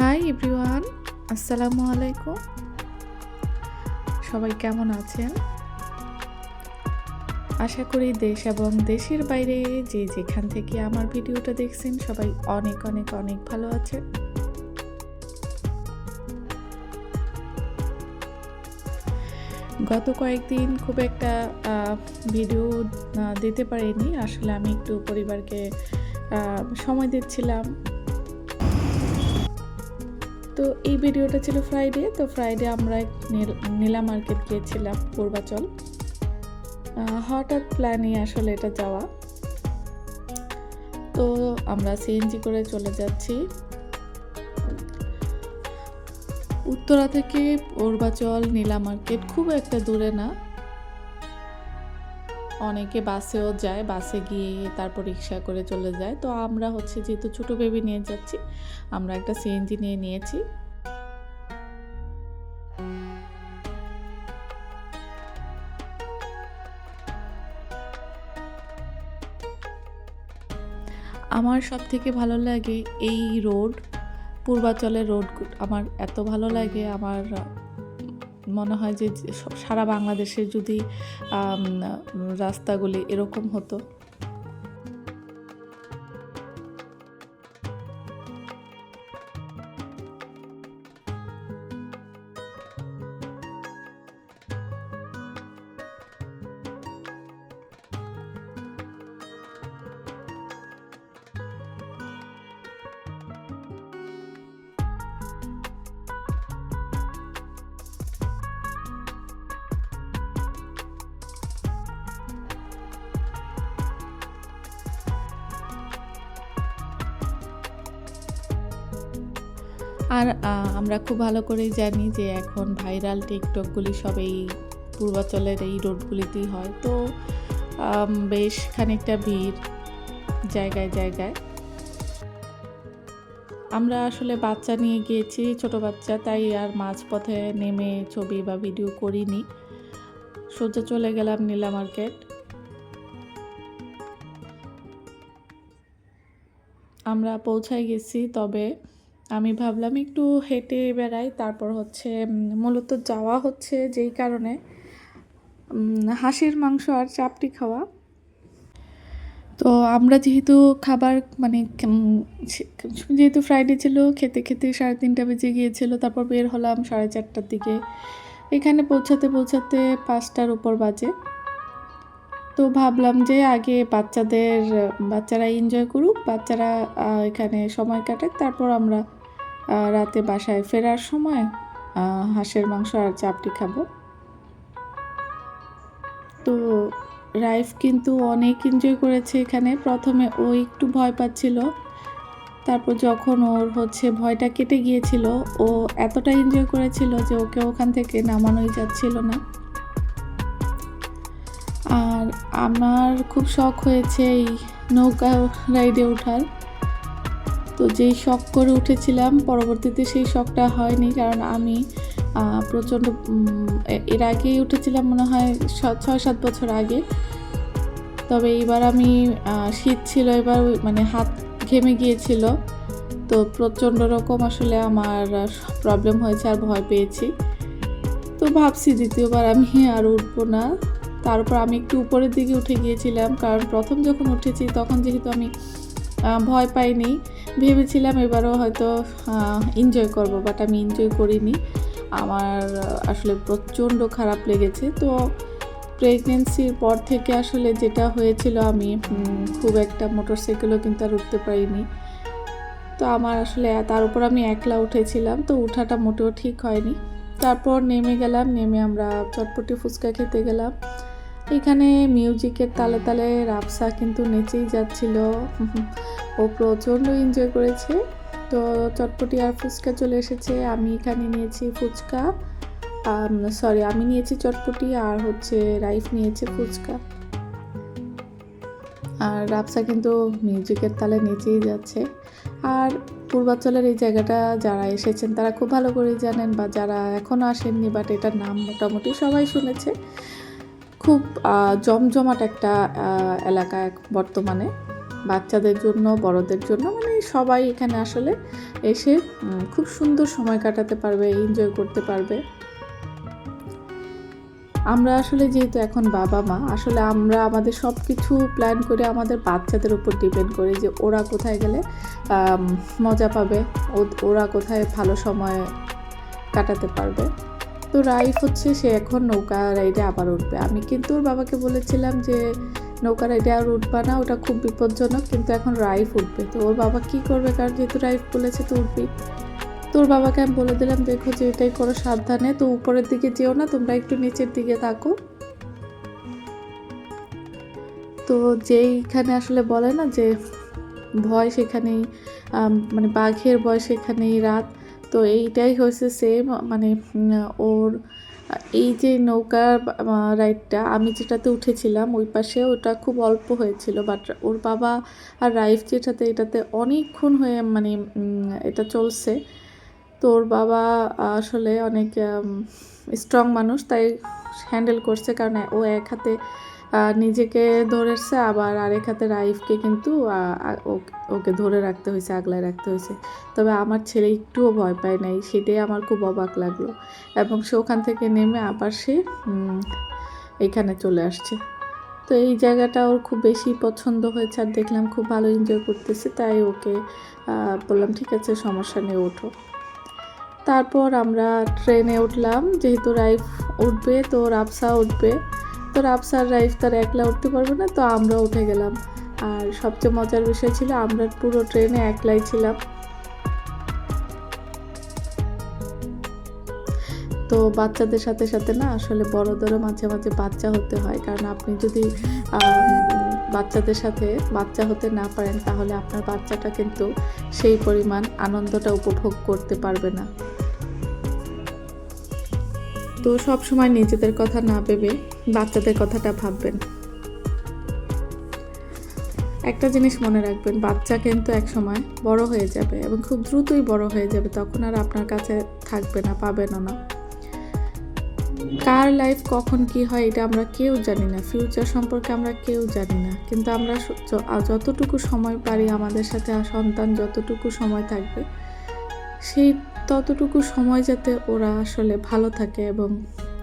Hi everyone, আসসালামু আলাইকুম। সবাই কেমন আছেন? আশা করি দেশ এবং দেশের বাইরে যে যেখান থেকে আমার ভিডিওটা দেখছেন সবাই অনেক অনেক অনেক ভালো আছেন। গত কয়েকদিন খুব একটা ভিডিও দিতে পারিনি। আসলে আমি একটু পরিবারকে সময় দিচ্ছিলাম। তো এই ভিডিওটা ছিল ফ্রাইডে। তো ফ্রাইডে আমরা নীলা মার্কেট গিয়েছিলাম পূর্বাচল। হঠাৎ প্ল্যানই আসলে এটা যাওয়া। তো আমরা সিএনজি করে চলে যাচ্ছি। উত্তরা থেকে পূর্বাচল নীলা মার্কেট খুব একটা দূরে না। অনেকে বাসেও যায়, বাসে গিয়ে তারপর রিক্সা করে চলে যায়। তো আমরা যেহেতু ছোটো বেবি নিয়ে যাচ্ছি, আমরা একটা সিএনজি নিয়ে নিয়েছি। আমার সবথেকে ভালো লাগে এই রোড, পূর্বাচলের রোড আমার এত ভালো লাগে। আমার মনে হয় যে সারা বাংলাদেশে যদি রাস্তাগুলি এরকম হতো। আর আমরা খুব ভালো করেই জানি যে এখন ভাইরাল টিকটকগুলি সব এই পূর্বাচলের এই রোডগুলিতেই হয়। তো বেশ খানিকটা ভিড় জায়গায় জায়গায়। আমরা আসলে বাচ্চা নিয়ে গিয়েছি, ছোট বাচ্চা, তাই আর মাঝপথে নেমে ছবি বা ভিডিও করিনি। সোজা চলে গেলাম নীলা মার্কেট। আমরা পৌঁছায় গেছি, তবে আমি ভাবলাম একটু হেঁটে বেড়াই। তারপর মূলত যাওয়া যেই কারণে হাঁসের মাংস আর চাপটি খাওয়া। তো আমরা যেহেতু খাবার যেহেতু ফ্রাইডে ছিল, খেতে খেতে 3:30 বেজে গিয়েছিল। তারপর বের হলাম 4:30টার দিকে। এখানে পৌঁছাতে 5টার উপর বাজে। তো ভাবলাম যে আগে বাচ্চারা এনজয় করুক, বাচ্চারা এখানে সময় কাটাক, তারপর আমরা রাতে বাসায় ফেরার সময় হাঁসের মাংস আর চাপটি খাবো। তো রাইফ কিন্তু অনেক এনজয় করেছে এখানে। প্রথমে ও একটু ভয় পাচ্ছিল, তারপর যখন ওর ভয়টা কেটে গিয়েছিল, ও এতটা এনজয় করেছিল যে ওকে ওখান থেকে নামানোই যাচ্ছিল না। আর আমার খুব শখ হয়েছে এই নৌকা রাইডে ওঠার। তো যেই শখ করে উঠেছিলাম, পরবর্তীতে সেই শখটা হয়নি, কারণ আমি প্রচণ্ড এর আগেই উঠেছিলাম মনে হয় 6-7 বছর আগে। তবে এবার আমি শীত ছিল, এবার হাত ঘেমে গিয়েছিল। তো প্রচণ্ড রকম আসলে আমার প্রবলেম হয়েছে আর ভয় পেয়েছি। তো ভাবছি দ্বিতীয়বার আমি আর উঠবো না। তার উপর আমি একটু উপরের দিকে উঠে গিয়েছিলাম, কারণ প্রথম যখন উঠেছি তখন যেহেতু আমি ভয় পাইনি, ভেবেছিলাম এবারও হয়তো এনজয় করব, বাট আমি এনজয় করিনি। আমার আসলে প্রচণ্ড খারাপ লেগেছে। তো প্রেগনেন্সির পর থেকে আসলে যেটা হয়েছিল, আমি খুব একটা মোটরসাইকেলও কিন্তু আর উঠতে পারিনি। তো আমার আসলে তার উপর আমি একলা উঠেছিলাম, তো উঠাটা মোটেও ঠিক হয়নি। তারপর নেমে গেলাম, নেমে আমরা চটপটি ফুচকা খেতে গেলাম। এখানে মিউজিকের তালে তালে রাফসা কিন্তু নেচেই যাচ্ছিল। ও প্রচণ্ড এনজয় করেছে। তো চটপটি আর ফুচকা চলে এসেছে। আমি এখানে নিয়েছি ফুচকা, আমি নিয়েছি চটপটি, আর রাইফ নিয়েছে ফুচকা। আর রাফসা কিন্তু মিউজিকের তালে নেচেই যাচ্ছে। আর পূর্বাচলের এই জায়গাটা যারা এসেছেন তারা খুব ভালো করে জানেন, বা যারা এখনও আসেননি বাট এটার নাম মোটামুটি সবাই শুনেছে। খুব জমজমাট একটা এলাকা বর্তমানে, বাচ্চাদের জন্য, বড়দের জন্য, সবাই এখানে আসলে এসে খুব সুন্দর সময় কাটাতে পারবে, এনজয় করতে পারবে। আমরা আসলে যেহেতু এখন বাবা মা, আসলে আমরা আমাদের সব কিছু প্ল্যান করে আমাদের বাচ্চাদের উপর ডিপেন্ড করি যে ওরা কোথায় গেলে মজা পাবে, ওরা কোথায় ভালো সময় কাটাতে পারবে। তো রাইফ হচ্ছে সে এখন নৌকা রাইডে আবার উঠবে। আমি কিন্তু ওর বাবাকে বলেছিলাম যে নৌকা রাইডে আর উঠবা না, ওটা খুব বিপজ্জনক, কিন্তু এখন রাইফ উঠবে। তো ওর বাবা কি করবে, কারণ যেহেতু রাইফ বলেছে তো উঠবেই। তোর বাবাকে আমি বলে দিলাম, দেখো যে এটাই করো সাবধানে, তো উপরের দিকে যেও না, তোমরা একটু নিচের দিকে থাকো। তো যেইখানে আসলে বলে না যে ভয় সেখানেই মানে বাঘের ভয় সেখানেই রাত, তো এইটাই হয়েছে সেম। মানে ওর এই যে নৌকা রাইডটা আমি যেটাতে উঠেছিলাম ওই পাশে ওটা খুব অল্প হয়েছিল, বাট ওর বাবা আর রাইফ যেটাতে এটাতে অনেকক্ষণ হয়ে মানে এটা চলছে। তো ওর বাবা আসলে অনেক স্ট্রং মানুষ, তাই হ্যান্ডেল করছে, কারণ ও এক হাতে নিজেকে ধরেছে, আবার আরেক হাতে রাইফকে কিন্তু ওকে ধরে রাখতে হয়েছে, আগলায় রাখতে হয়েছে। তবে আমার ছেলে একটুও ভয় পায় নাই, সেটাই আমার খুব অবাক লাগলো। এবং সে ওখান থেকে নেমে আবার সে এইখানে চলে আসছে। তো এই জায়গাটা ওর খুব বেশি পছন্দ হয়েছে, আর দেখলাম খুব ভালো এনজয় করতেছে, তাই ওকে বললাম ঠিক আছে সমস্যা নেই, ওঠো। তারপর আমরা ট্রেনে উঠলাম, যেহেতু রাইফ উঠবে তো রাফসা উঠবে, তো রাফসার রাইফ তার একলা উঠতে পারবে না, তো আমরা উঠে গেলাম। আর সবচেয়ে মজার বিষয় ছিল আমরা পুরো ট্রেনে একলাই ছিলাম। তো বাচ্চাদের সাথে সাথে না আসলে বড়দেরও মাঝে মাঝে বাচ্চা হতে হয়, কারণ আপনি যদি বাচ্চাদের সাথে বাচ্চা হতে না পারেন তাহলে আপনার বাচ্চাটা কিন্তু সেই পরিমাণ আনন্দটা উপভোগ করতে পারবে না। তো সব সময় নিজেদের কথা না ভেবে বাচ্চাদের কথাটা ভাববেন। একটা জিনিস মনে রাখবেন, বাচ্চা কিন্তু এক সময় বড় হয়ে যাবে এবং খুব দ্রুতই বড় হয়ে যাবে, তখন আর আপনার কাছে থাকবে না, পাবেনও না। কার লাইফ কখন কি হয় এটা আমরা কেউ জানি না, ফিউচার সম্পর্কে আমরা কেউ জানি না, কিন্তু আমরা যতটুকু সময় পারি আমাদের সাথে সন্তান যতটুকু সময় থাকবে সেই ততটুকু সময় যাতে ওরা আসলে ভালো থাকে এবং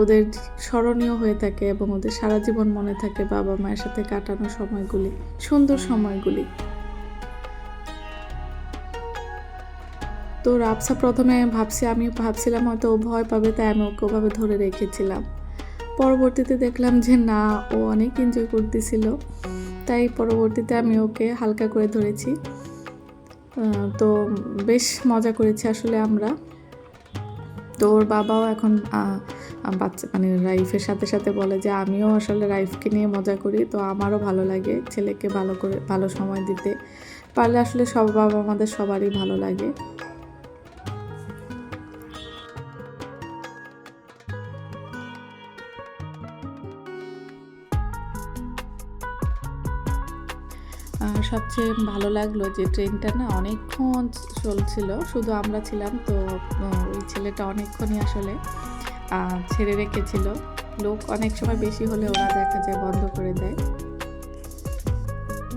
ওদের স্মরণীয় হয়ে থাকে এবং ওদের সারা জীবন মনে থাকে বাবা মায়ের সাথে কাটানো সময়গুলি, সুন্দর সময়গুলি। তো রাফসা প্রথমে আমি ভাবছিলাম হয়তো ও ভয় পাবে, তাই আমি ওকে ওভাবে ধরে রেখেছিলাম। পরবর্তীতে দেখলাম যে না, ও অনেক এনজয় করতেছিল, তাই পরবর্তীতে আমি ওকে হালকা করে ধরেছি। তো বেশ মজা করেছি আসলে আমরা। তো ওর বাবাও এখন বাচ্চা মানে রাইফের সাথে সাথে বলে যে আমিও আসলে রাইফকে নিয়ে মজা করি, তো আমারও ভালো লাগে ছেলেকে ভালো সময় দিতে পারলে, আসলে সব বাবা আমাদের সবারই ভালো লাগে। সবচেয়ে ভালো লাগলো যে ট্রেনটা না অনেকক্ষণ চলছিল, শুধু আমরা ছিলাম, তো ওই ছেলেটা অনেকক্ষণই আসলে ছেড়ে রেখেছিল। লোক অনেক সময় বেশি হলে ওরা দেখা যায় বন্ধ করে দেয়।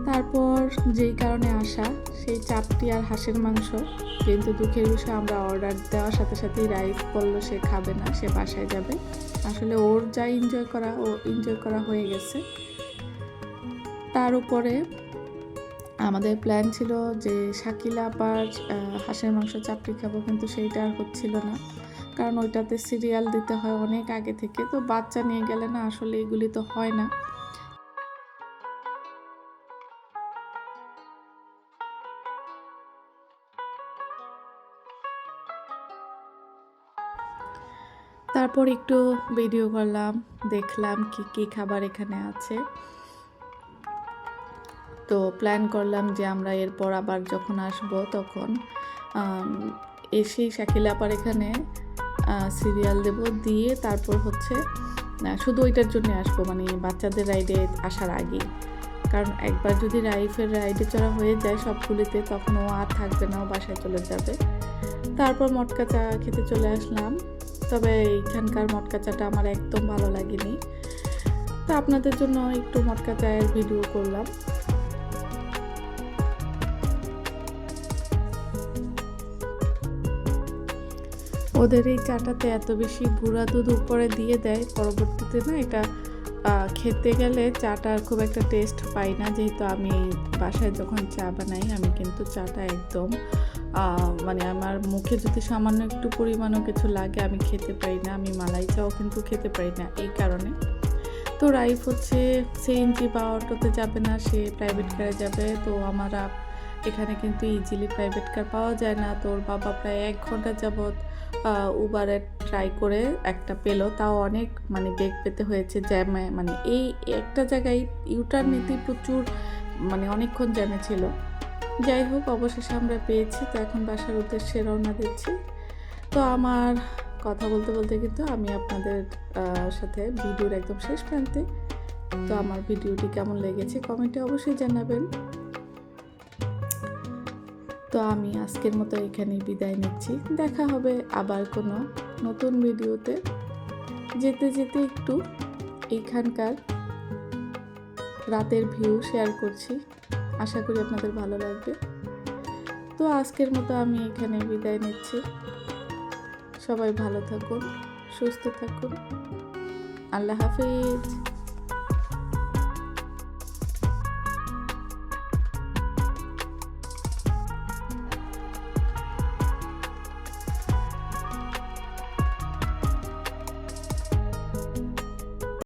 তারপর যেই কারণে আসা সেই চাপটি আর হাঁসের মাংস, কিন্তু দুঃখের বিষয় আমরা অর্ডার দেওয়ার সাথে সাথেই রাইফ বললো সে খাবে না, সে বাসায় যাবে। আসলে ওর যা এনজয় করা হয়ে গেছে। তার উপরে আমাদের প্ল্যান ছিল যে শাকিলা আবার হাঁসের মাংস চাপড়ি খাবো, কিন্তু সেইটা আর হচ্ছিল না, কারণ ওইটাতে সিরিয়াল দিতে হয় অনেক আগে থেকে, তো বাচ্চা নিয়ে গেলে না আসলে এগুলি তো হয় না। তারপর একটু ভিডিও করলাম, দেখলাম কি কি খাবার এখানে আছে। তো প্ল্যান করলাম যে আমরা এরপর আবার যখন আসব তখন এসেই শাকিলা আপার এখানে সিরিয়াল দেব, দিয়ে তারপর হচ্ছে শুধু ওইটার জন্য আসবো, মানে বাচ্চাদের রাইডে আসার আগে, কারণ একবার যদি রাইফের রাইডে চড়া হয়ে যায় সবগুলিতে তখন ও আর থাকবে না, ও বাসায় চলে যাবে। তারপর মটকা চা খেতে চলে আসলাম, তবে এইখানকার মটকা চাটা আমার একদম ভালো লাগেনি, তো আপনাদের জন্য একটু মটকা চায়ের ভিডিও করলাম। ওদের এই চাটাতে এত বেশি গুঁড়া দুধ উপরে দিয়ে দেয়, পরবর্তীতে না এটা খেতে গেলে চাটার খুব একটা টেস্ট পাই না। যেহেতু আমি বাসায় যখন চা বানাই আমি কিন্তু চাটা একদম মানে আমার মুখে যদি সামান্য একটু পরিমাণও কিছু লাগে আমি খেতে পারি না। আমি মালাই চাও কিন্তু খেতে পারি না এই কারণে। তো রাইফ হচ্ছে সিএনজি বা অটোতে যাবে না, সে প্রাইভেট কারে যাবে। তো আমরা এখানে কিন্তু ইজিলি প্রাইভেট কার পাওয়া যায় না। তো ওর বাবা প্রায় 1 ঘন্টা যাবৎ উবারে ট্রাই করে একটা পেলো, তাও অনেক মানে বেগ পেতে হয়েছে জ্যামে। মানে এই একটা জায়গায় ইউটার্ন নিতে প্রচুর মানে অনেকক্ষণ জ্যামে ছিল। যাই হোক, অবশেষে আমরা পেয়েছি। তো এখন বাসার উদ্দেশ্যে রওনা দিচ্ছি। তো আমার কথা বলতে বলতে কিন্তু আমি আপনাদের সাথে ভিডিওর একদম শেষ প্রান্তে। তো আমার ভিডিওটি কেমন লেগেছে কমেন্টে অবশ্যই জানাবেন। তো আমি আজকের মতো এখানেই বিদায় নিচ্ছি। দেখা হবে আবার কোনো নতুন ভিডিওতে। যেতে যেতে একটু এইখানকার রাতের ভিউ শেয়ার করছি, আশা করি আপনাদের ভালো লাগবে। তো আজকের মতো আমি এখানে বিদায় নিচ্ছি। সবাই ভালো থাকুন, সুস্থ থাকুন। আল্লাহ হাফেজ।